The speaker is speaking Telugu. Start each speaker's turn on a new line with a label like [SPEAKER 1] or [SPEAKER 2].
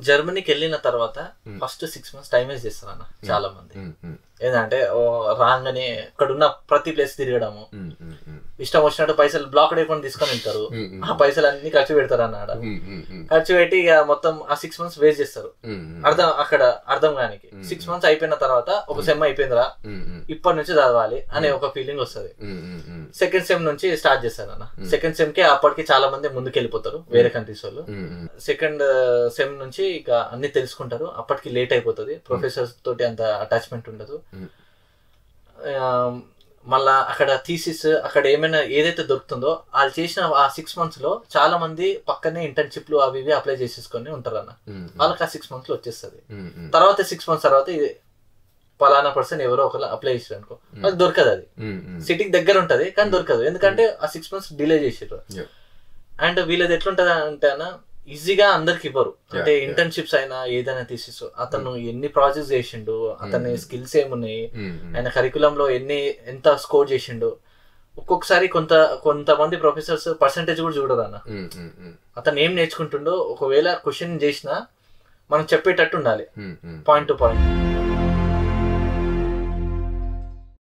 [SPEAKER 1] జర్మనీకి వెళ్ళిన తర్వాత ఫస్ట్ 6 months టైం వేస్ట్ చేస్తారు అన్న చాలా మంది. ఏంటంటే రాగానే అక్కడ ఉన్న ప్రతి ప్లేస్ తిరగడము, ఇష్టం వచ్చినట్టు పైసలు బ్లాక్ లేకుండా తీసుకొని వెళ్తారు. ఆ పైసలు అన్ని ఖర్చు పెడతారు అన్నాడ. ఖర్చు పెట్టి ఇక మొత్తం ఆ 6 months వేస్ట్ చేస్తారు. అర్థం కానీ 6 months అయిపోయిన తర్వాత ఒక సెమ్ అయిపోయిందిరా ఇప్పటి నుంచి చదవాలి అనే ఒక ఫీలింగ్ వస్తుంది. సెకండ్ సెమ్ నుంచి స్టార్ట్ చేస్తారు అన్న. సెకండ్ సెమ్ కి అప్పటికి చాలా మంది ముందుకు వెళ్ళిపోతారు వేరే కంట్రీస్ వాళ్ళు. సెకండ్ సెమ్ నుంచి ఇక అన్ని తెలుసుకుంటారు. అప్పటికి లేట్ అయిపోతుంది, ప్రొఫెసర్స్ తోటి అంత అటాచ్మెంట్ ఉండదు. మళ్ళా అక్కడ థీసిస్ అక్కడ ఏమైనా ఏదైతే దొరుకుతుందో వాళ్ళు చేసిన ఆ 6 months లో చాలా మంది పక్కనే ఇంటర్న్షిప్లు అవి ఇవి అప్లై చేసేసుకొని ఉంటారు అన్న. వాళ్ళకి ఆ 6 months లో వచ్చేస్తుంది. తర్వాత 6 months తర్వాత పలానా పర్సన్ ఎవరో ఒకరు అప్లై చేసారు అనుకో, అది దొరకదు. అది సిటీకి దగ్గర ఉంటది కానీ దొరకదు, ఎందుకంటే ఆ 6 months డిలే చేసారు. అండ్ వీళ్ళది ఎట్లుంటది అంటే అన్న ఈజీగా అందరికి ఇవ్వరు. అంటే ఇంటర్న్షిప్స్ అయినా ఏదైనా తీసేసు అతను ఎన్ని ప్రాజెక్ట్స్ చేసిండు, అతని స్కిల్స్ ఏమున్నాయి, ఆయన కరికులం లో ఎంత స్కోర్ చేసిండు. ఒక్కొక్కసారి కొంతమంది ప్రొఫెసర్స్ పర్సంటేజ్ కూడా చూడరు అన్న. అతను ఏం నేర్చుకుంటుండో ఒకవేళ క్వశ్చన్ చేసినా మనం చెప్పేటట్టు ఉండాలి, పాయింట్ టు పాయింట్.